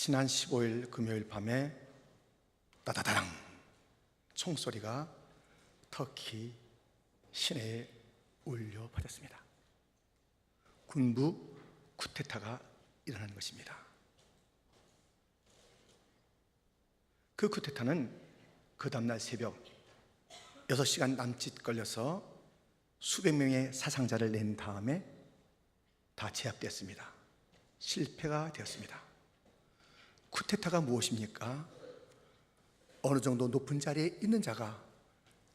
지난 15일 금요일 밤에 따다다랑 총소리가 터키 시내에 울려 퍼졌습니다. 군부 쿠데타가 일어나는 것입니다. 그 쿠데타는 그 다음날 새벽 6시간 남짓 걸려서 수백 명의 사상자를 낸 다음에 다 제압되었습니다. 실패가 되었습니다. 쿠데타가 무엇입니까? 어느 정도 높은 자리에 있는 자가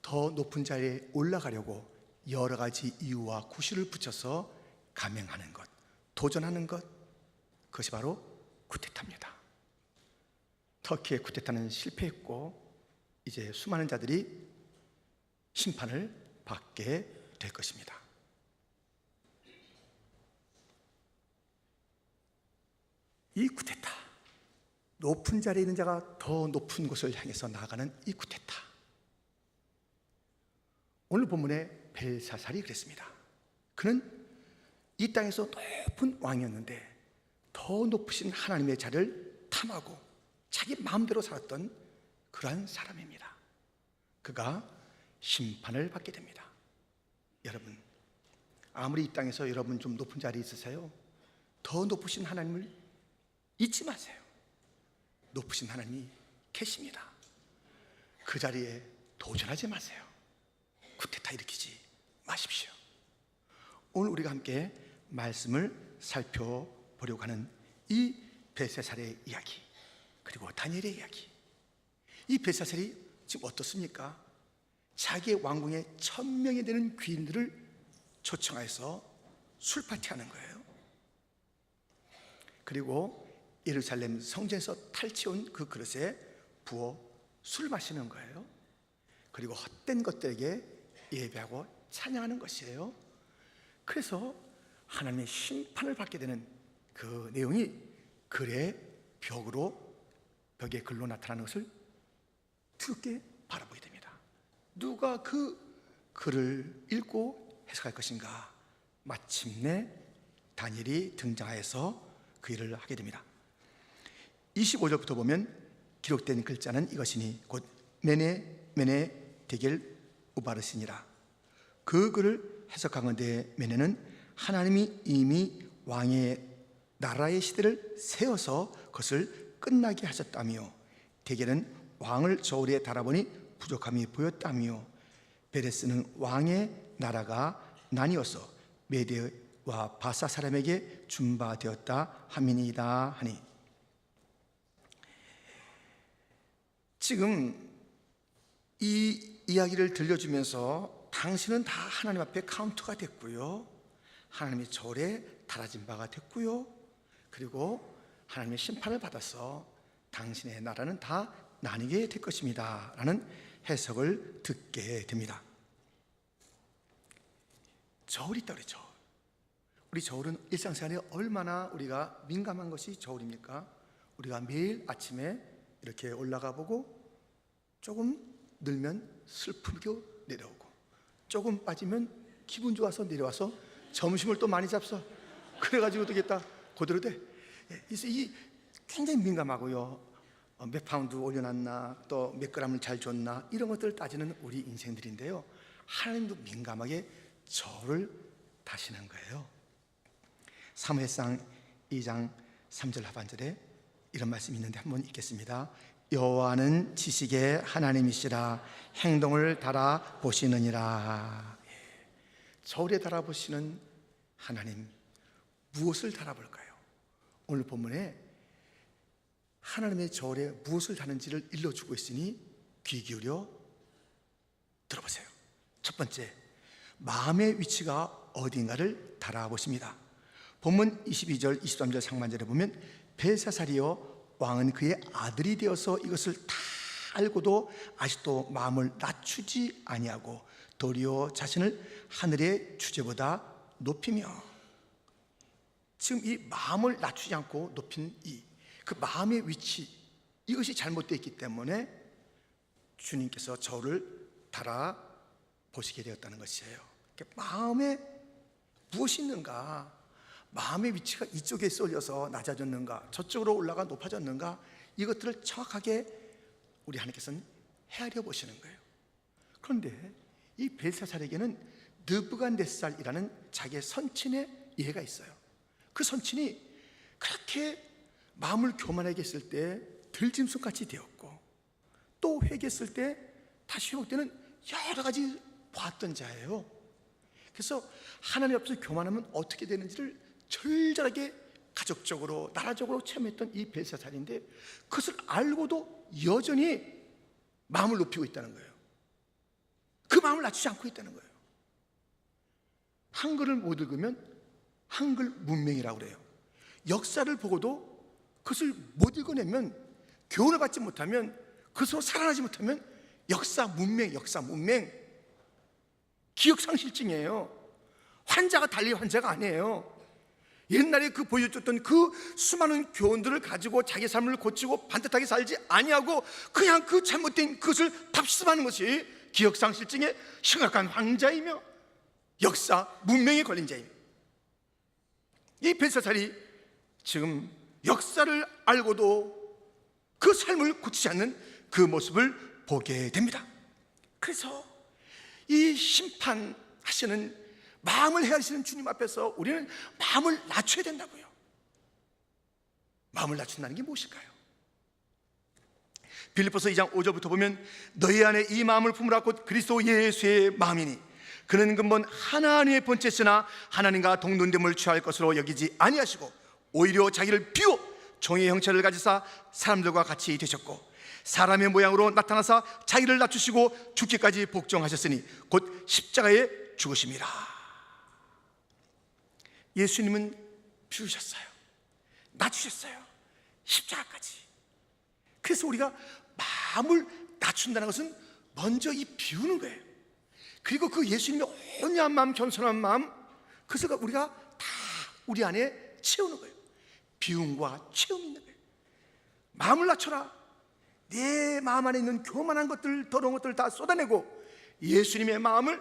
더 높은 자리에 올라가려고 여러 가지 이유와 구실을 붙여서 감행하는 것, 도전하는 것, 그것이 바로 쿠데타입니다. 터키의 쿠데타는 실패했고 이제 수많은 자들이 심판을 받게 될 것입니다. 이 쿠데타, 높은 자리에 있는 자가 더 높은 곳을 향해서 나아가는 이 쿠데타, 오늘 본문의 벨사살이 그랬습니다. 그는 이 땅에서 높은 왕이었는데 더 높으신 하나님의 자리를 탐하고 자기 마음대로 살았던 그러한 사람입니다. 그가 심판을 받게 됩니다. 여러분, 아무리 이 땅에서 여러분 좀 높은 자리에 있으세요, 더 높으신 하나님을 잊지 마세요. 높으신 하나님이 계십니다. 그 자리에 도전하지 마세요. 쿠데타 일으키지 마십시오. 오늘 우리가 함께 말씀을 살펴보려고 하는 이 벨사살의 이야기, 그리고 다니엘의 이야기, 이 벨사살이 지금 어떻습니까? 자기의 왕궁에 1000명이 되는 귀인들을 초청해서 술파티하는 거예요. 그리고 예루살렘 성전에서 탈취온 그 그릇에 부어 술 마시는 거예요. 그리고 헛된 것들에게 예배하고 찬양하는 것이에요. 그래서 하나님의 심판을 받게 되는 그 내용이 글의 벽에 글로 나타나는 것을 두렵게 바라보게 됩니다. 누가 그 글을 읽고 해석할 것인가? 마침내 다니엘이 등장하여서 그 일을 하게 됩니다. 25절부터 보면 기록된 글자는 이것이니 곧 메네 데겔 우바르시니라. 그 글을 해석하건대 메네는 하나님이 이미 왕의 나라의 시대를 세워서 그것을 끝나게 하셨다며, 데겔은 왕을 저울에 달아보니 부족함이 보였다며, 베레스는 왕의 나라가 나뉘어서 메대와 바사 사람에게 준바되었다 함이니이다 하니, 지금 이 이야기를 들려주면서 당신은 다 하나님 앞에 카운트가 됐고요, 하나님의 저울에 달아진 바가 됐고요, 그리고 하나님의 심판을 받아서 당신의 나라는 다 나뉘게 될 것입니다 라는 해석을 듣게 됩니다. 저울이 있다 그랬죠. 우리 저울은 일상생활에 얼마나 우리가 민감한 것이 저울입니까? 우리가 매일 아침에 이렇게 올라가 보고 조금 늘면 슬프게 내려오고, 조금 빠지면 기분 좋아서 내려와서 점심을 또 많이 잡숴. 그래가지고 되겠다 그대로 돼. 이 굉장히 민감하고요, 몇 파운드 올려놨나, 또 몇 그램을 잘 줬나, 이런 것들을 따지는 우리 인생들인데요, 하나님도 민감하게 저를 다시는 거예요. 사무엘상 2장 3절 하반절에 이런 말씀이 있는데 한번 읽겠습니다. 여호와는 지식의 하나님이시라, 행동을 달아보시느니라. 저울에 달아보시는 하나님, 무엇을 달아볼까요? 오늘 본문에 하나님의 저울에 무엇을 다는지를 일러주고 있으니 귀 기울여 들어보세요. 첫 번째, 마음의 위치가 어딘가를 달아보십니다. 본문 22절 23절 상반절에 보면 벨사살이여, 왕은 그의 아들이 되어서 이것을 다 알고도 아직도 마음을 낮추지 아니하고 도리어 자신을 하늘의 주제보다 높이며, 지금 이 마음을 낮추지 않고 높인 그 마음의 위치, 이것이 잘못되어 있기 때문에 주님께서 저를 달아보시게 되었다는 것이에요. 마음에 무엇이 있는가? 마음의 위치가 이쪽에 쏠려서 낮아졌는가, 저쪽으로 올라가 높아졌는가, 이것들을 정확하게 우리 하나님께서는 헤아려 보시는 거예요. 그런데 이 벨사살에게는 느부갓네살이라는 자기의 선친의 예가 있어요. 그 선친이 그렇게 마음을 교만하게 했을 때 들짐승같이 되었고, 또 회개했을 때 다시 회복되는 여러 가지 보았던 자예요. 그래서 하나님 앞에서 교만하면 어떻게 되는지를 절절하게 가족적으로 나라적으로 체험했던 이 벨사살인데, 그것을 알고도 여전히 마음을 높이고 있다는 거예요. 그 마음을 낮추지 않고 있다는 거예요. 한글을 못 읽으면 한글 문맹이라고 그래요. 역사를 보고도 그것을 못 읽어내면, 교훈을 받지 못하면, 그것으로 살아나지 못하면 역사 문맹, 기억상실증이에요. 환자가 달리 환자가 아니에요. 옛날에 그 보여줬던 그 수많은 교훈들을 가지고 자기 삶을 고치고 반듯하게 살지 아니하고 그냥 그 잘못된 그것을 답습하는 것이 기억상실증의 심각한 환자이며 역사 문명에 걸린 자입니다. 이 벨사살이 지금 역사를 알고도 그 삶을 고치지 않는 그 모습을 보게 됩니다. 그래서 이 심판하시는, 마음을 헤아리시는 주님 앞에서 우리는 마음을 낮춰야 된다고요. 마음을 낮춘다는 게 무엇일까요? 빌립보서 2장 5절부터 보면, 너희 안에 이 마음을 품으라 곧 그리스도 예수의 마음이니 그는 근본 하나님의 본체시나 하나님과 동등됨을 취할 것으로 여기지 아니하시고 오히려 자기를 비워 종의 형체를 가지사 사람들과 같이 되셨고 사람의 모양으로 나타나사 자기를 낮추시고 죽기까지 복종하셨으니 곧 십자가에 죽으심이라. 예수님은 비우셨어요. 낮추셨어요. 십자가까지. 그래서 우리가 마음을 낮춘다는 것은 먼저 이 비우는 거예요. 그리고 그 예수님의 온유한 마음, 겸손한 마음, 그것을 우리가 다 우리 안에 채우는 거예요. 비움과 체험이 있는 거예요. 마음을 낮춰라. 내 마음 안에 있는 교만한 것들, 더러운 것들을 다 쏟아내고 예수님의 마음을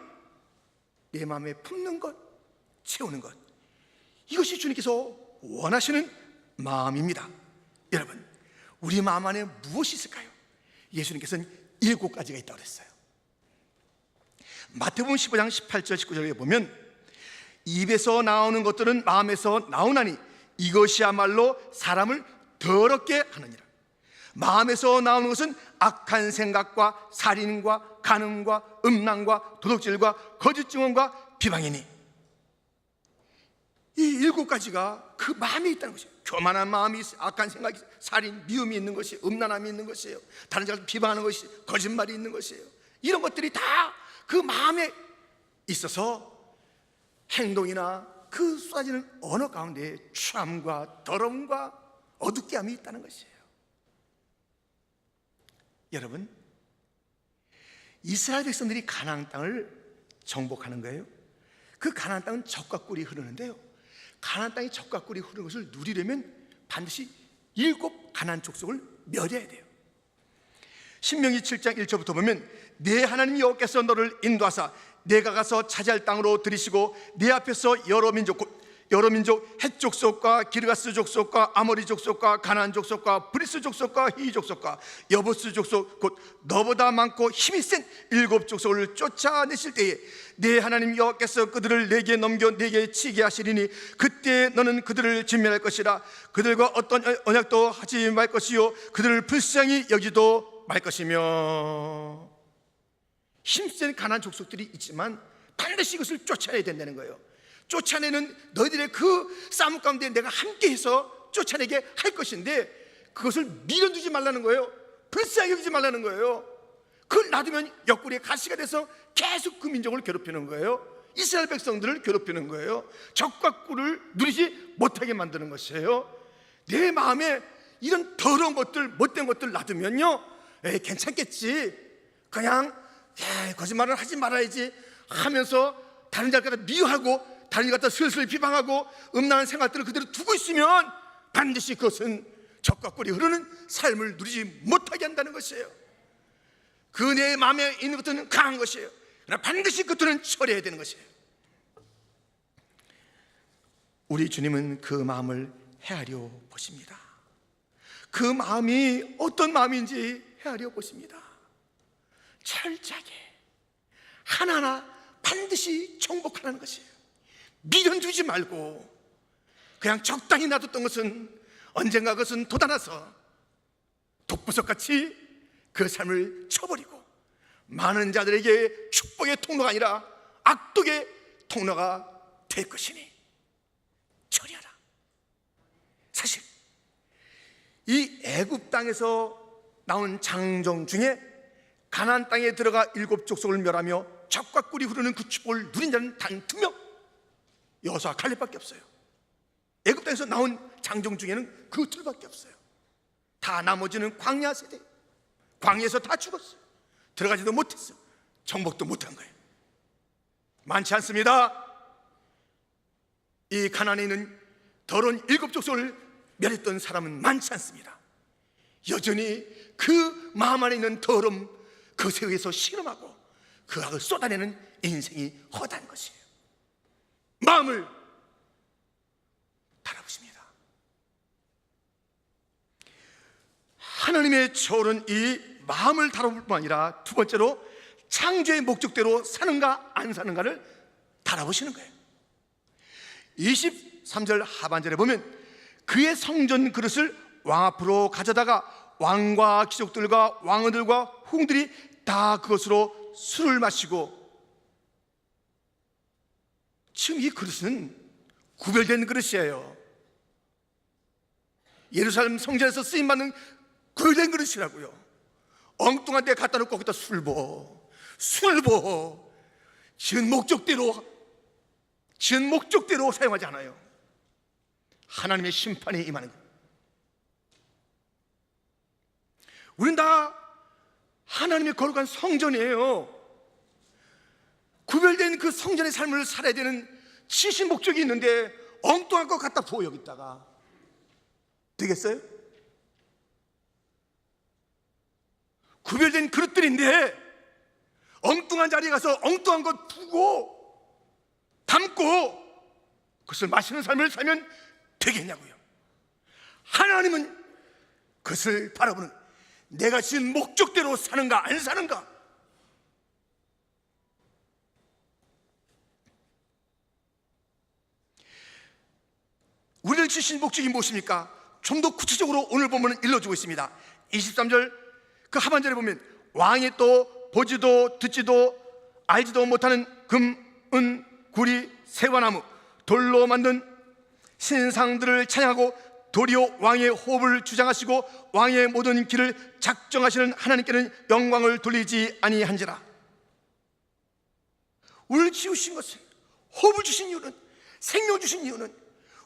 내 마음에 품는 것, 채우는 것, 이것이 주님께서 원하시는 마음입니다. 여러분, 우리 마음 안에 무엇이 있을까요? 예수님께서는 7가지가 있다고 그랬어요. 마태복음 15장 18절 19절에 보면, 입에서 나오는 것들은 마음에서 나오나니 이것이야말로 사람을 더럽게 하느니라. 마음에서 나오는 것은 악한 생각과 살인과 간음과 음란과 도둑질과 거짓 증언과 비방이니, 이 7가지가 그 마음에 있다는 것이에요. 교만한 마음이 있어요. 악한 생각이 있어요. 살인, 미움이 있는 것이에요. 음란함이 있는 것이에요. 다른 자를 비방하는 것이, 거짓말이 있는 것이에요. 이런 것들이 다 그 마음에 있어서 행동이나 그 쏟아지는 언어 가운데 추함과 더러움과 어둡게함이 있다는 것이에요. 여러분, 이스라엘 백성들이 가나안 땅을 정복하는 거예요. 그 가나안 땅은 젖과 꿀이 흐르는데요, 가나안 땅이 젖과 꿀이 흐르는 것을 누리려면 반드시 7 가나안 족속을 멸해야 돼요. 신명기 7장 1절부터 보면, 내 하나님 여호와께서 너를 인도하사 내가 가서 차지할 땅으로 들이시고 내 앞에서 여러 민족 헷 족속과 기르가스 족속과 아모리 족속과 가나안 족속과 브리스 족속과 히 족속과 여부스 족속 곧 너보다 많고 힘이 센 7 족속을 쫓아내실 때에 내 하나님 여호와께서 그들을 내게 넘겨 내게 치게 하시리니 그때 너는 그들을 진멸할 것이라. 그들과 어떤 언약도 하지 말 것이요 그들을 불쌍히 여기도 말 것이며. 힘센 가나안 족속들이 있지만 반드시 이것을 쫓아내야 된다는 거예요. 쫓아내는 너희들의 그 싸움 가운데 내가 함께해서 쫓아내게 할 것인데, 그것을 밀어두지 말라는 거예요. 불쌍히 여기지 말라는 거예요. 그걸 놔두면 옆구리에 가시가 돼서 계속 그 민족을 괴롭히는 거예요. 이스라엘 백성들을 괴롭히는 거예요. 적과 꿀을 누리지 못하게 만드는 것이에요. 내 마음에 이런 더러운 것들, 못된 것들 놔두면요, 괜찮겠지, 그냥 거짓말을 하지 말아야지 하면서 다른 자를 갖다 미워하고 다른 자를 갖다 슬슬 비방하고 음란한 생각들을 그대로 두고 있으면 반드시 그것은 적과 꿀이 흐르는 삶을 누리지 못하게 한다는 것이에요. 그 내 마음에 있는 것들은 강한 것이에요. 그러나 반드시 그것들은 처리해야 되는 것이에요. 우리 주님은 그 마음을 헤아려 보십니다. 그 마음이 어떤 마음인지 헤아려 보십니다. 철저하게 하나하나 반드시 정복하라는 것이에요. 미련 두지 말고 그냥 적당히 놔뒀던 것은 언젠가 그것은 돋아나서 독부석같이 그 삶을 쳐버리고 많은 자들에게 축복의 통로가 아니라 악독의 통로가 될 것이니 처리하라. 사실 이 애굽 땅에서 나온 장정 중에 가나안 땅에 들어가 7 족속을 멸하며 젖과 꿀이 흐르는 그 축복을 누린 자는 단 2명, 여호수아 갈렙밖에 없어요. 애굽 땅에서 나온 장정 중에는 그 둘밖에 없어요. 다 나머지는 광야 세대, 광야에서 다 죽었어요. 들어가지도 못했어요. 정복도 못한 거예요. 많지 않습니다. 이 가나안에 있는 더러운 7 족속을 멸했던 사람은 많지 않습니다. 여전히 그 마음 안에 있는 더러움, 그것에 의해서 실험하고 그 악을 쏟아내는 인생이 허다한 것이에요. 마음을 달아보십니다. 하나님의 저울은 이 마음을 다뤄볼 뿐 아니라 두 번째로 창조의 목적대로 사는가 안 사는가를 달아보시는 거예요. 23절 하반절에 보면 그의 성전 그릇을 왕 앞으로 가져다가 왕과 귀족들과 왕언들과 후궁들이 다 그것으로 술을 마시고, 지금 이 그릇은 구별된 그릇이에요. 예루살렘 성전에서 쓰임받는 구별된 그릇이라고요. 엉뚱한 데 갖다 놓고 거기다 술 부어 지은 목적대로 사용하지 않아요. 하나님의 심판이 임하는 거예요. 우린 다 하나님의 거룩한 성전이에요. 구별된 그 성전의 삶을 살아야 되는 지신 목적이 있는데 엉뚱한 것 갖다 부어 여기다가 되겠어요? 구별된 그릇들인데 엉뚱한 자리에 가서 엉뚱한 것 부고 담고 그것을 마시는 삶을 살면 되겠냐고요. 하나님은 그것을 바라보는, 내가 지은 목적대로 사는가 안 사는가. 우리를 지신 목적이 무엇입니까? 좀 더 구체적으로 오늘 보면 일러주고 있습니다. 23절 그 하반절에 보면 왕이 또 보지도 듣지도 알지도 못하는 금, 은, 구리, 세과나무, 돌로 만든 신상들을 찬양하고 도리어 왕의 호흡을 주장하시고 왕의 모든 길을 작정하시는 하나님께는 영광을 돌리지 아니한지라. 우리를 지으신 것은, 호흡을 주신 이유는, 생명 주신 이유는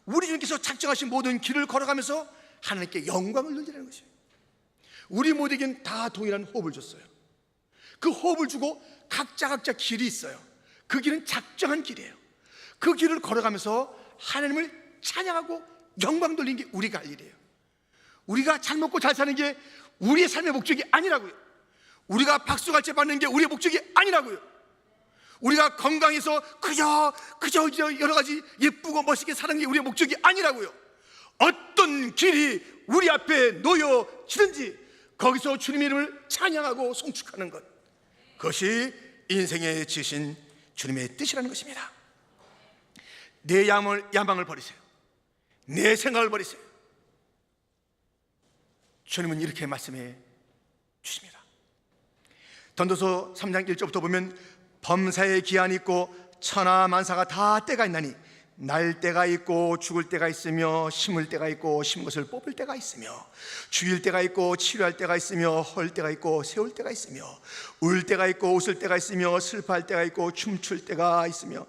우리 주님께서 작정하신 모든 길을 걸어가면서 하나님께 영광을 돌리라는 것이에요. 우리 모두에겐 다 동일한 호흡을 줬어요. 그 호흡을 주고 각자 길이 있어요. 그 길은 작정한 길이에요. 그 길을 걸어가면서 하나님을 찬양하고 영광 돌리는 게 우리가 할 일이에요. 우리가 잘 먹고 잘 사는 게 우리의 삶의 목적이 아니라고요. 우리가 박수갈채 받는 게 우리의 목적이 아니라고요. 우리가 건강해서 그저 여러 가지 예쁘고 멋있게 사는 게 우리의 목적이 아니라고요. 어떤 길이 우리 앞에 놓여지든지 거기서 주님의 이름을 찬양하고 송축하는 것, 그것이 인생에 지으신 주님의 뜻이라는 것입니다. 내 야망을 버리세요. 내 생각을 버리세요. 주님은 이렇게 말씀해 주십니다. 전도서 3장 1절부터 보면 범사에 기한이 있고 천하 만사가 다 때가 있나니 날 때가 있고 죽을 때가 있으며 심을 때가 있고 심은 것을 뽑을 때가 있으며 죽일 때가 있고 치료할 때가 있으며 헐 때가 있고 세울 때가 있으며 울 때가 있고 웃을 때가 있으며 슬퍼할 때가 있고 춤출 때가 있으며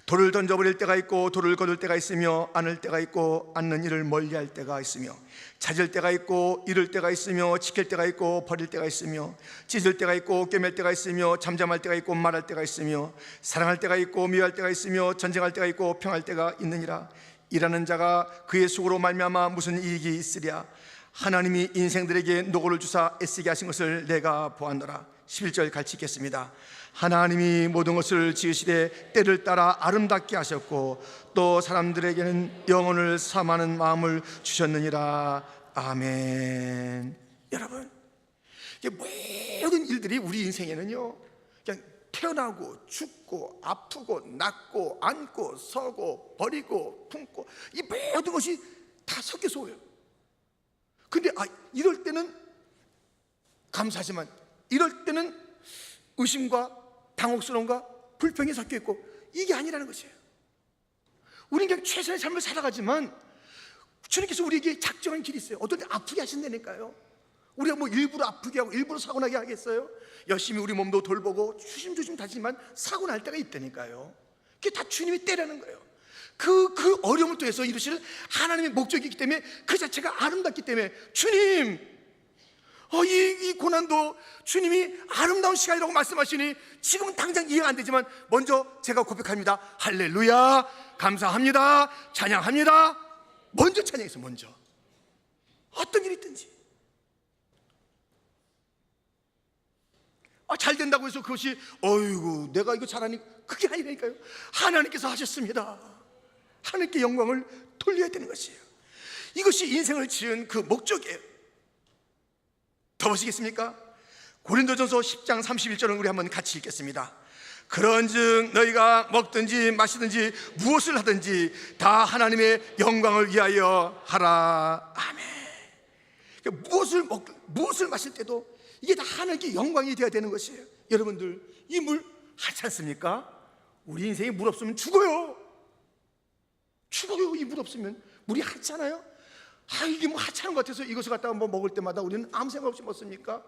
돌을 던져버릴 때가 있고 돌을 거둘 때가 있으며 안을 때가 있고 안는 일을 멀리할 때가 있으며 찾을 때가 있고 잃을 때가 있으며 지킬 때가 있고 버릴 때가 있으며 찢을 때가 있고 꿰맬 때가 있으며 잠잠할 때가 있고 말할 때가 있으며 사랑할 때가 있고 미워할 때가 있으며 전쟁할 때가 있고 평할 때가 있느니라. 일하는 자가 그의 수고로 말미암아 무슨 이익이 있으랴. 하나님이 인생들에게 노고를 주사 애쓰게 하신 것을 내가 보았노라. 11절 같이 읽겠습니다. 하나님이 모든 것을 지으시되 때를 따라 아름답게 하셨고 또 사람들에게는 영혼을 사모하는 마음을 주셨느니라. 아멘. 여러분, 모든 일들이 우리 인생에는요, 그냥 태어나고 죽고 아프고 낫고 앉고 서고 버리고 품고, 이 모든 것이 다 섞여서 오요. 근데 이럴 때는 감사하지만 이럴 때는 의심과 당혹스러움과 불평이 섞여 있고, 이게 아니라는 것이에요. 우리는 그냥 최선의 삶을 살아가지만 주님께서 우리에게 작정한 길이 있어요. 어떨 때 아프게 하신다니까요. 우리가 뭐 일부러 아프게 하고 일부러 사고 나게 하겠어요? 열심히 우리 몸도 돌보고 조심조심 다지만 사고 날 때가 있다니까요. 그게 다 주님의 때라는 거예요. 그 어려움을 통해서 이루실 하나님의 목적이기 때문에, 그 자체가 아름답기 때문에, 주님, 이 고난도 주님이 아름다운 시간이라고 말씀하시니 지금은 당장 이해가 안 되지만 먼저 제가 고백합니다. 할렐루야, 감사합니다, 찬양합니다. 먼저 찬양해서, 먼저 어떤 일이 있든지. 잘 된다고 해서 그것이 어이구 내가 이거 잘하니, 그게 아니라니까요. 하나님께서 하셨습니다. 하나님께 영광을 돌려야 되는 것이에요. 이것이 인생을 지은 그 목적이에요. 더 보시겠습니까? 고린도전서 10장 31절을 우리 한번 같이 읽겠습니다. 그런즉 너희가 먹든지 마시든지 무엇을 하든지 다 하나님의 영광을 위하여 하라. 아멘. 무엇을 마실 때도 이게 다 하나님께 영광이 되어야 되는 것이에요. 여러분들, 이 물 하지 않습니까? 우리 인생에 물 없으면 죽어요. 이 물 없으면. 물이 하찮아요? 이게 뭐 하찮은 것 같아서 이것을 갖다가 뭐 먹을 때마다 우리는 아무 생각 없이 먹습니까?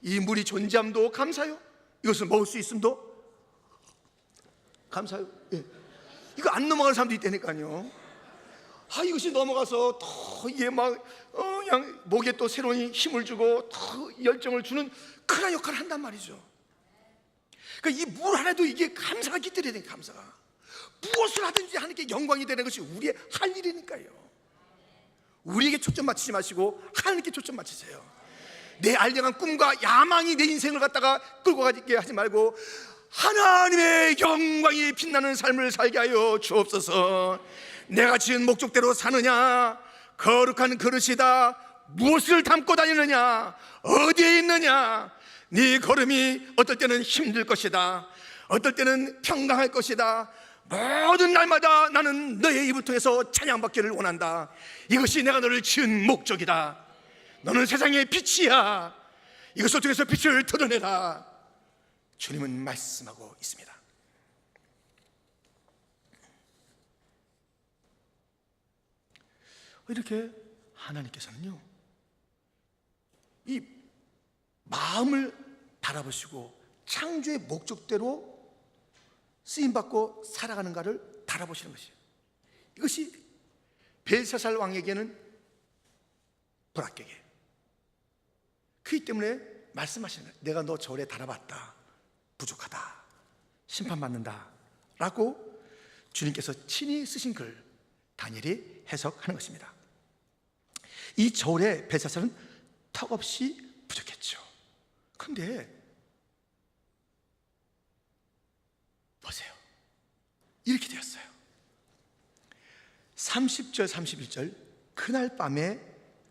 이 물이 존재함도 감사요. 이것을 먹을 수 있음도 감사요. 예. 이거 안 넘어가는 사람도 있다니까요. 이것이 넘어가서 더 이게 그냥 목에 또 새로운 힘을 주고 더 열정을 주는 그런 역할을 한단 말이죠. 그러니까 이 물 하나도 이게 감사가 깃들어야 돼요. 감사가. 무엇을 하든지 하나님께 영광이 되는 것이 우리의 할 일이니까요. 우리에게 초점 맞추지 마시고 하나님께 초점 맞추세요. 내 알량한 꿈과 야망이 내 인생을 갖다가 끌고 가게 하지 말고 하나님의 영광이 빛나는 삶을 살게 하여 주옵소서. 내가 지은 목적대로 사느냐, 거룩한 그릇이다, 무엇을 담고 다니느냐, 어디에 있느냐, 네 걸음이 어떨 때는 힘들 것이다, 어떨 때는 평강할 것이다. 모든 날마다 나는 너의 입을 통해서 찬양받기를 원한다. 이것이 내가 너를 지은 목적이다. 너는 세상의 빛이야. 이것을 통해서 빛을 드러내라. 주님은 말씀하고 있습니다. 이렇게 하나님께서는요, 이 마음을 바라보시고 창조의 목적대로 쓰임받고 살아가는가를 바라보시는 것이에요. 이것이 벨사살 왕에게는 불합격이에요. 그렇기 때문에 말씀하시는 거예요. 내가 너 절에 달아봤다, 부족하다, 심판받는다 라고 주님께서 친히 쓰신 글 다니엘이 해석하는 것입니다. 이 절의 벨사살은 턱없이 부족했죠. 그런데 보세요, 이렇게 되었어요. 30절 31절 그날 밤에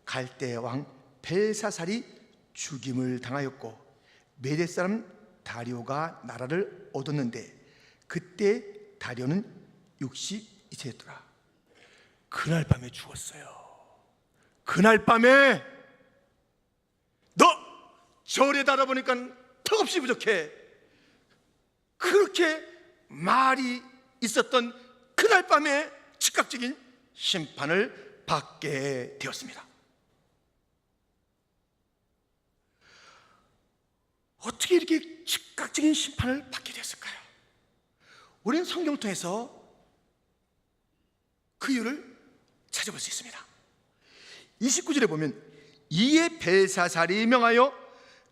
갈대 왕 벨사살이 죽임을 당하였고 메대 사람 다리오가 나라를 얻었는데 그때 다리오는 62세였더라. 그날 밤에 죽었어요. 그날 밤에 너 절에 달아보니까 턱없이 부족해. 그렇게 말이 있었던 그날 밤에 즉각적인 심판을 받게 되었습니다. 어떻게 이렇게 즉각적인 심판을 받게 되었을까요? 우리는 성경을 통해서 그 이유를 찾아볼 수 있습니다. 29절에 보면 이에 벨사살이 명하여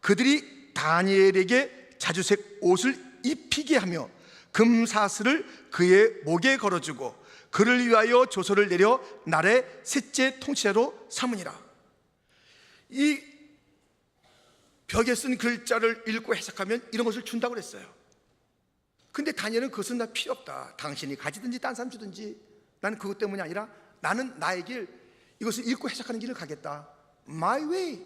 그들이 다니엘에게 자주색 옷을 입히게 하며 금사슬을 그의 목에 걸어주고 그를 위하여 조서를 내려 날의 셋째 통치자로 삼으니라. 이 벽에 쓴 글자를 읽고 해석하면 이런 것을 준다고 그랬어요. 근데 다니엘은 그것은 나 필요 없다. 당신이 가지든지 딴 사람 주든지 나는 그것 때문이 아니라 나는 나의 길, 이것을 읽고 해석하는 길을 가겠다. My way.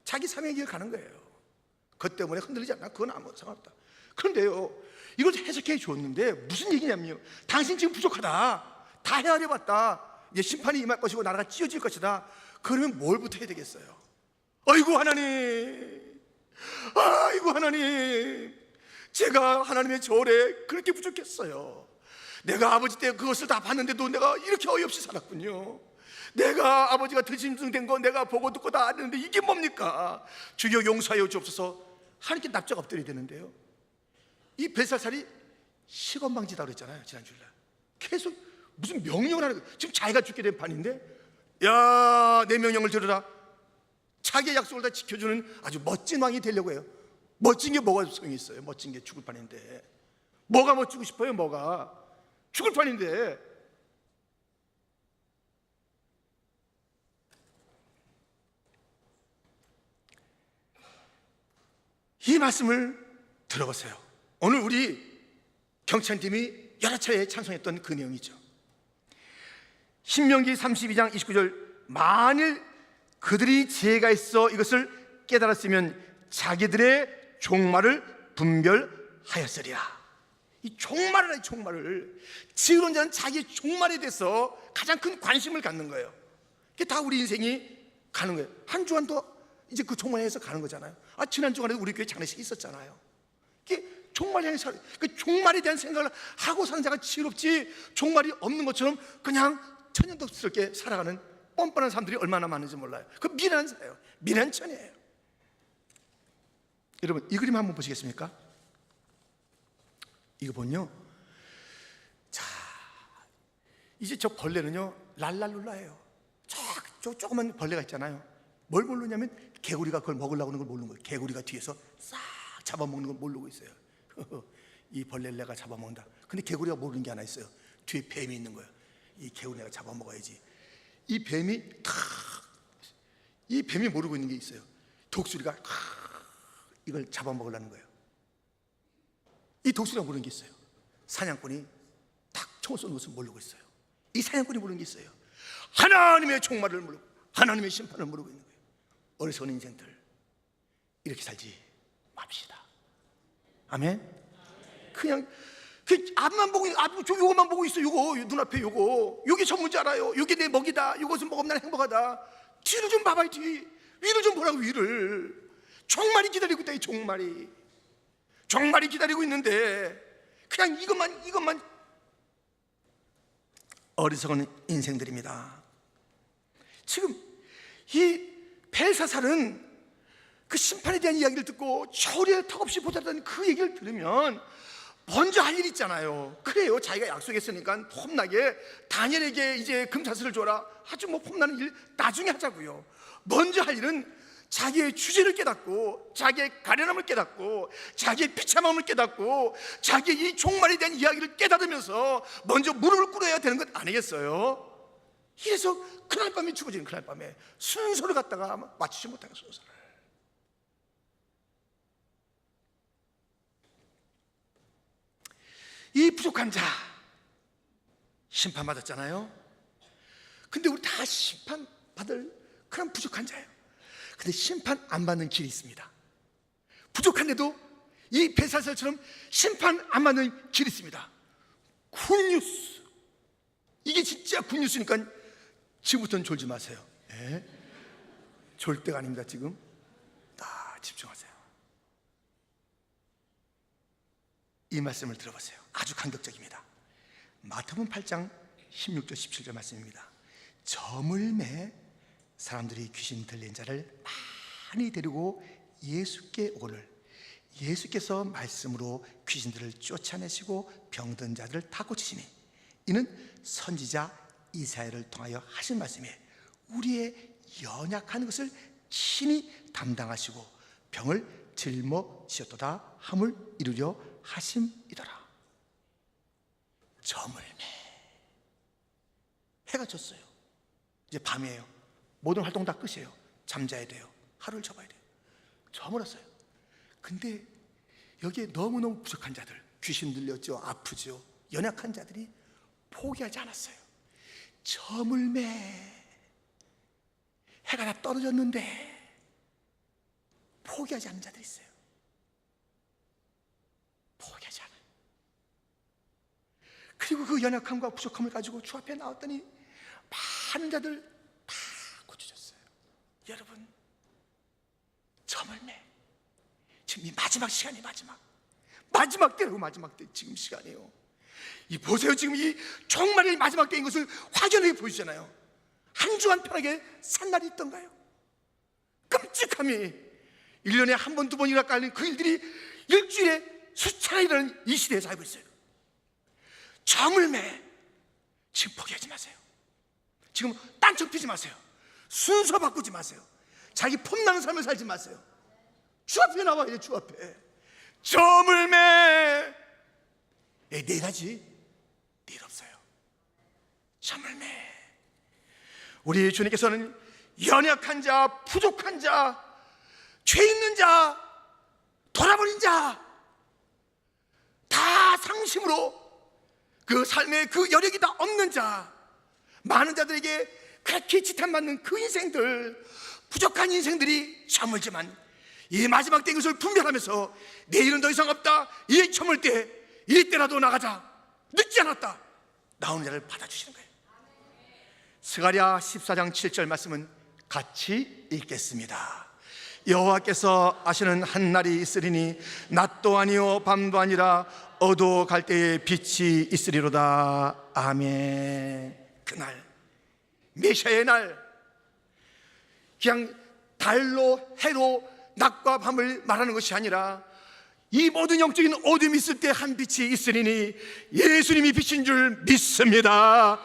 자기 삶의 길을 가는 거예요. 그것 때문에 흔들리지 않나? 그건 아무 상관없다. 그런데요, 이걸 해석해 줬는데 무슨 얘기냐면요, 당신 지금 부족하다, 다 헤아려 봤다, 이제 심판이 임할 것이고 나라가 찢어질 것이다. 그러면 뭘부터 해야 되겠어요? 아이고 하나님, 아이고 하나님, 제가 하나님의 절에 그렇게 부족했어요. 내가 아버지 때 그것을 다 봤는데도 내가 이렇게 어이없이 살았군요. 내가 아버지가 들짐승된 거 내가 보고 듣고 다 아는데 이게 뭡니까? 주여 용서하여 주옵소서. 하나님께 납작 엎드려야 되는데요, 이 벨사살이 시건방지다 그랬잖아요, 지난주에. 계속 무슨 명령을 하는 거예요. 지금 자기가 죽게 된 판인데, 야, 내 명령을 들으라. 자기의 약속을 다 지켜주는 아주 멋진 왕이 되려고 해요. 멋진 게 뭐가 소용이 있어요? 멋진 게 죽을 판인데. 뭐가 멋지고 싶어요? 뭐가? 죽을 판인데. 이 말씀을 들어보세요. 오늘 우리 경찬팀이 여러 차례 찬송했던 그 내용이죠. 신명기 32장 29절, 만일 그들이 지혜가 있어 이것을 깨달았으면 자기들의 종말을 분별하였으리라. 이 종말을, 종말을, 지혜로운 자는 자기의 종말에 대해서 가장 큰 관심을 갖는 거예요. 이게 다 우리 인생이 가는 거예요. 한 주간도 이제 그 종말에 해서 가는 거잖아요. 지난 주간에도 우리 교회 장례식이 있었잖아요. 이게 종말에 향해서, 그 종말에 대한 생각을 하고 사는 자가 지혜롭지, 종말이 없는 것처럼 그냥 천연덕스럽게 살아가는 뻔뻔한 사람들이 얼마나 많은지 몰라요. 그 미련한 자예요. 미련천이에요. 여러분, 이 그림 한번 보시겠습니까? 이거 보면요, 자, 이제 저 벌레는요 랄랄룰라예요. 저 조그만 벌레가 있잖아요. 뭘 모르냐면 개구리가 그걸 먹으려고 하는 걸 모르는 거예요. 개구리가 뒤에서 싹 잡아먹는 걸 모르고 있어요. 이 벌레를 내가 잡아먹는다. 근데 개구리가 모르는 게 하나 있어요. 뒤에 뱀이 있는 거예요. 이 개구리 내가 잡아먹어야지. 이 뱀이 모르고 있는 게 있어요. 독수리가 이걸 잡아먹으려는 거예요. 이 독수리가 모르는 게 있어요. 사냥꾼이 딱 총을 쏘는 것을 모르고 있어요. 이 사냥꾼이 모르는 게 있어요. 하나님의 종말을 모르고 하나님의 심판을 모르고 있는 거예요. 어리석은 인생들, 이렇게 살지 맙시다. 아멘. 그냥 그 앞만 보고, 요거만 보고 있어. 요거 눈앞에 요게 전문지 알아요. 요게 내 먹이다. 요것을 먹으면 난 행복하다. 뒤를 좀 봐봐요. 뒤 위를 좀 보라고. 위를. 종말이 기다리고 있다. 이 종말이 기다리고 있는데 그냥 이것만 어리석은 인생들입니다. 지금 이 벨사살은 그 심판에 대한 이야기를 듣고 절에 턱없이 보자던 그 얘기를 들으면 먼저 할 일 있잖아요. 그래요, 자기가 약속했으니까 폼나게 다니엘에게 이제 금사슬을 줘라. 아주 폼나는 일 나중에 하자고요. 먼저 할 일은 자기의 주제를 깨닫고, 자기의 가련함을 깨닫고, 자기의 비참함을 깨닫고, 자기의 이 종말에 대한 이야기를 깨달으면서 먼저 무릎을 꿇어야 되는 것 아니겠어요? 이래서 그날 밤에 죽어지는, 그날 밤에 순서를 갖다가 맞추지 못하는 순서를. 이 부족한 자 심판받았잖아요. 근데 우리 다 심판받을 그런 부족한 자예요. 근데 심판 안 받는 길이 있습니다. 부족한데도 이 벨사살처럼 심판 안 받는 길이 있습니다. 굿뉴스. 이게 진짜 굿뉴스니까 지금부터는 졸지 마세요. 네? 졸 때가 아닙니다. 지금 다 집중하세요. 이 말씀을 들어보세요. 아주 감격적입니다. 마태복음 8장 16절 17절 말씀입니다. 저물매 사람들이 귀신 들린 자를 많이 데리고 예수께 오거늘 예수께서 말씀으로 귀신들을 쫓아내시고 병든 자들을 다 고치시니 이는 선지자 이사야를 통하여 하신 말씀에 우리의 연약한 것을 친히 담당하시고 병을 짊어지셨도다 함을 이루려 하심이더라. 저물매. 해가 졌어요. 이제 밤이에요. 모든 활동 다 끝이에요. 잠자야 돼요. 하루를 접어야 돼요. 처음 알았어요. 근데 여기에 너무너무 부족한 자들, 귀신 들렸죠, 아프죠, 연약한 자들이 포기하지 않았어요. 저물매 해가 다 떨어졌는데 포기하지 않는 자들이 있어요. 포기하지 않아요. 그리고 그 연약함과 부족함을 가지고 주 앞에 나왔더니 많은 자들 다 고쳐졌어요. 여러분, 저물매 지금 이 마지막 시간이 마지막 때라고. 마지막 때 지금 시간이에요. 이 보세요, 지금 이 종말의 마지막 때인 것을 확연하게 보이잖아요. 한 주간 편하게 산 날이 있던가요? 끔찍함이 1년에 한 번, 두 번이나 깔린 그 일들이 일주일에 수차례 일어나는 이 시대에 살고 있어요. 저물매 지금 포기하지 마세요. 지금 딴청 피지 마세요. 순서 바꾸지 마세요. 자기 폼나는 삶을 살지 마세요. 주 앞에 나와요. 주 앞에 저물매. 네 가지 일 없어요. 저물매. 우리 주님께서는 연약한 자, 부족한 자, 죄 있는 자, 돌아버린 자 다 상심으로 그 삶에 그 여력이 다 없는 자, 많은 자들에게 그렇게 지탄받는 그 인생들, 부족한 인생들이 저물지만 이 마지막 때인 것을 분별하면서 내일은 더 이상 없다, 이 저물 때 이때라도 나가자, 늦지 않았다, 나오는 자를 받아주시는 거예요. 스가랴 14장 7절 말씀은 같이 읽겠습니다. 여호와께서 아시는 한 날이 있으리니 낮도 아니요 밤도 아니라 어두워 갈 때에 빛이 있으리로다. 아멘. 그날, 메시아의 날, 그냥 달로 해로 낮과 밤을 말하는 것이 아니라 이 모든 영적인 어둠이 있을 때 한 빛이 있으리니 예수님이 빛인 줄 믿습니다.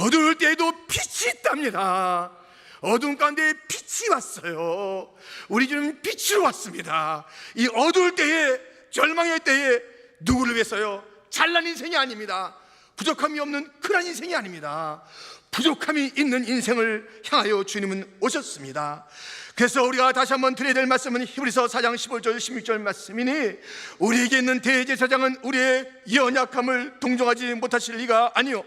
어두울 때에도 빛이 있답니다. 어두운 가운데 빛이 왔어요. 우리 주님은 빛으로 왔습니다. 이 어두울 때에, 절망의 때에 누구를 위해서요? 잘난 인생이 아닙니다. 부족함이 없는 그런 인생이 아닙니다. 부족함이 있는 인생을 향하여 주님은 오셨습니다. 그래서 우리가 다시 한번 드려야 될 말씀은 히브리서 4장 15절 16절 말씀이니 우리에게 있는 대제사장은 우리의 연약함을 동정하지 못하실 리가 아니요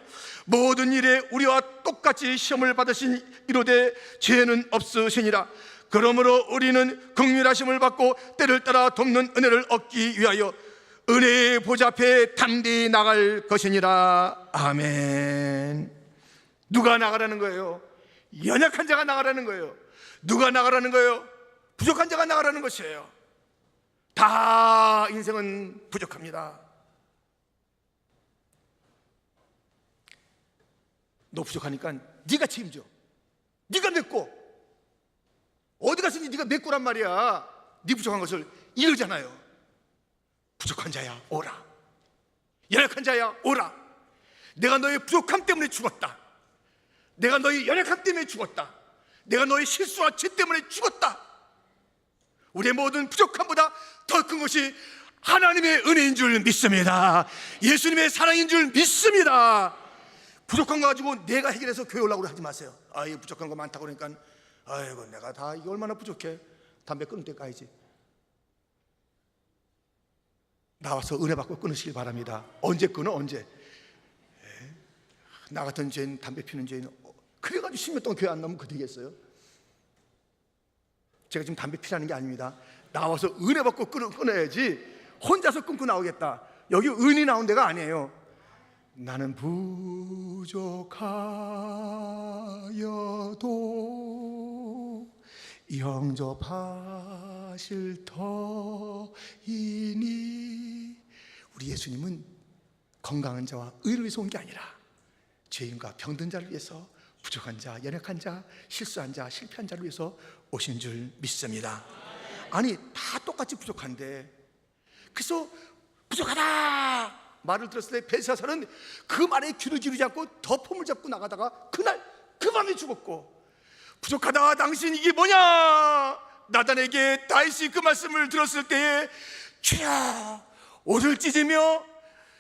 모든 일에 우리와 똑같이 시험을 받으신 이로되 죄는 없으시니라. 그러므로 우리는 긍휼하심을 받고 때를 따라 돕는 은혜를 얻기 위하여 은혜의 보좌 앞에 담대히 나갈 것이니라. 아멘. 누가 나가라는 거예요? 연약한 자가 나가라는 거예요. 누가 나가라는 거예요? 부족한 자가 나가라는 것이에요. 다 인생은 부족합니다. 너 부족하니까 네가 책임져. 네가 메꿔. 어디 가서 네가 메꾸란 말이야. 네 부족한 것을 이러잖아요. 부족한 자야 오라. 연약한 자야 오라. 내가 너의 부족함 때문에 죽었다. 내가 너의 연약함 때문에 죽었다. 내가 너의 실수와 죄 때문에 죽었다. 우리의 모든 부족함보다 더 큰 것이 하나님의 은혜인 줄 믿습니다. 예수님의 사랑인 줄 믿습니다. 부족한 거 가지고 내가 해결해서 교회 올라오려 하지 마세요. 이 부족한 거 많다고 그러니까 아이고 내가 다 이게 얼마나 부족해. 담배 끊을 때 까야지. 나와서 은혜 받고 끊으시길 바랍니다. 언제 끊어? 언제? 나 같은 죄인, 담배 피는 죄인 그래가지고 10년 동안 교회 안 나오면 그 되겠어요? 제가 지금 담배 피라는 게 아닙니다. 나와서 은혜 받고 끊어야지 혼자서 끊고 나오겠다. 여기 은이 나온 데가 아니에요. 나는 부족하여도 영접하실 터이니. 우리 예수님은 건강한 자와 의를 위해서 온 게 아니라 죄인과 병든 자를 위해서, 부족한 자, 연약한 자, 실수한 자, 실패한 자를 위해서 오신 줄 믿습니다. 아니 다 똑같이 부족한데, 그래서 부족하다 말을 들었을 때 벨사살은 그 말에 귀를 기울이지 않고 덮음을 잡고 나가다가 그날 그 밤에 죽었고, 부족하다 당신 이게 뭐냐, 나단에게 다윗이 그 말씀을 들었을 때에 주여 옷을 찢으며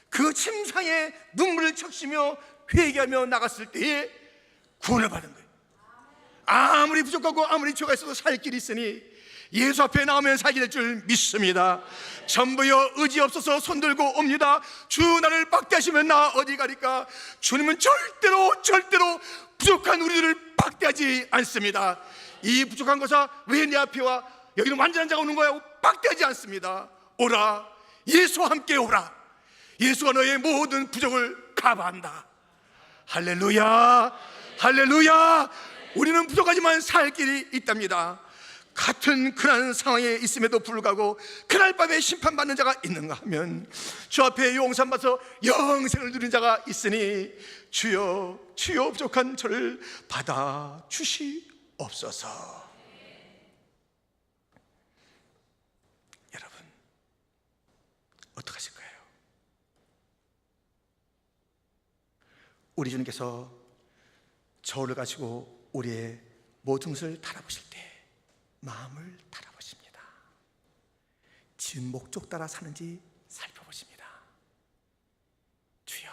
그 침상에 눈물을 적시며 회개하며 나갔을 때에 구원을 받은 거예요. 아무리 부족하고 아무리 죄가 있어도 살 길이 있으니 예수 앞에 나오면 살게 될 줄 믿습니다. 전부여 의지 없어서 손들고 옵니다. 주 나를 박대하시면 나 어디 가리까? 주님은 절대로 부족한 우리들을 박대하지 않습니다. 이 부족한 것아 왜 내 앞에 와? 여기는 완전한 자가 오는 거야. 박대하지 않습니다. 오라, 예수와 함께 오라. 예수가 너의 모든 부족을 커버한다. 할렐루야, 할렐루야. 우리는 부족하지만 살 길이 있답니다. 같은 그런 상황에 있음에도 불구하고 그날 밤에 심판받는 자가 있는가 하면 주 앞에 용서받아서 영생을 누린 자가 있으니 주여, 주여 부족한 저를 받아 주시옵소서. 여러분 어떡하실 거예요? 우리 주님께서 저울을 가지고 우리의 모든 것을 달아보실 때 마음을 달아보십니다. 지은 목적 따라 사는지 살펴보십니다. 주여,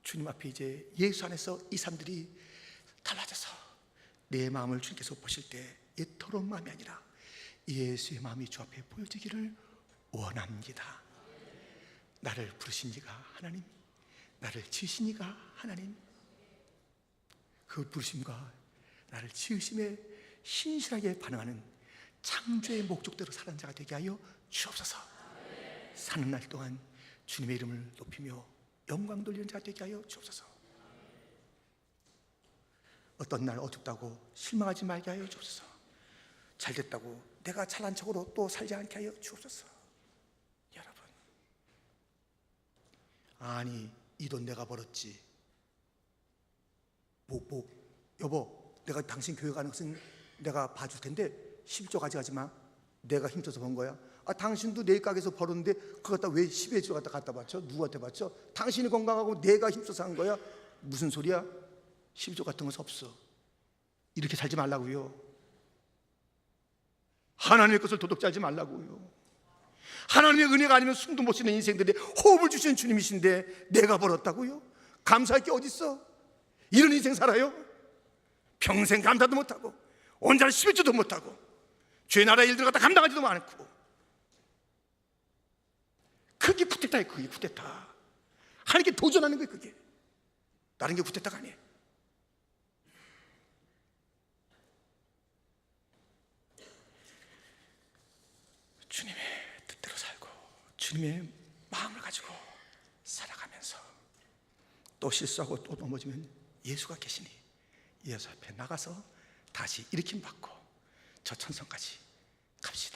주님 앞에 이제 예수 안에서 이 사람들이 달라져서 내 마음을 주님께서 보실 때 옛토록 마음이 아니라 예수의 마음이 주 앞에 보여지기를 원합니다. 나를 부르신 이가 하나님, 나를 지으신 이가 하나님, 그 부르심과 나를 지으심에 신실하게 반응하는 창조의 목적대로 사는 자가 되게 하여 주옵소서. 사는 날 동안 주님의 이름을 높이며 영광 돌리는 자가 되게 하여 주옵소서. 어떤 날 어둡다고 실망하지 말게 하여 주옵소서. 잘됐다고 내가 잘난 척으로 또 살지 않게 하여 주옵소서. 여러분, 아니 이 돈 내가 벌었지. 여보, 내가 당신 교회 가는 것은 내가 봐줄 텐데 11조 가져가지 마. 내가 힘써서 번 거야. 당신도 내 가게에서 벌었는데 그거 갖다 왜 11조 갖다 바쳐? 누구한테 바쳐? 당신이 건강하고 내가 힘써서 한 거야. 무슨 소리야? 11조 같은 것은 없어. 이렇게 살지 말라고요. 하나님의 것을 도둑질 하지 말라고요. 하나님의 은혜가 아니면 숨도 못 쉬는 인생들에 호흡을 주시는 주님이신데 내가 벌었다고요? 감사할 게 어딨어? 이런 인생 살아요? 평생 감사도 못하고 온전히 11조도 못하고 주의 나라의 일들을 갖다 감당하지도 않고. 그게 쿠데타예요. 그게 쿠데타. 하나님께 도전하는 거예요. 그게 다른 게 쿠데타가 아니에요. 주님의 뜻대로 살고 주님의 마음을 가지고 살아가면서 또 실수하고 또 넘어지면 예수가 계시니 예수 앞에 나가서 다시 일으킴 받고 저 천성까지 갑시다.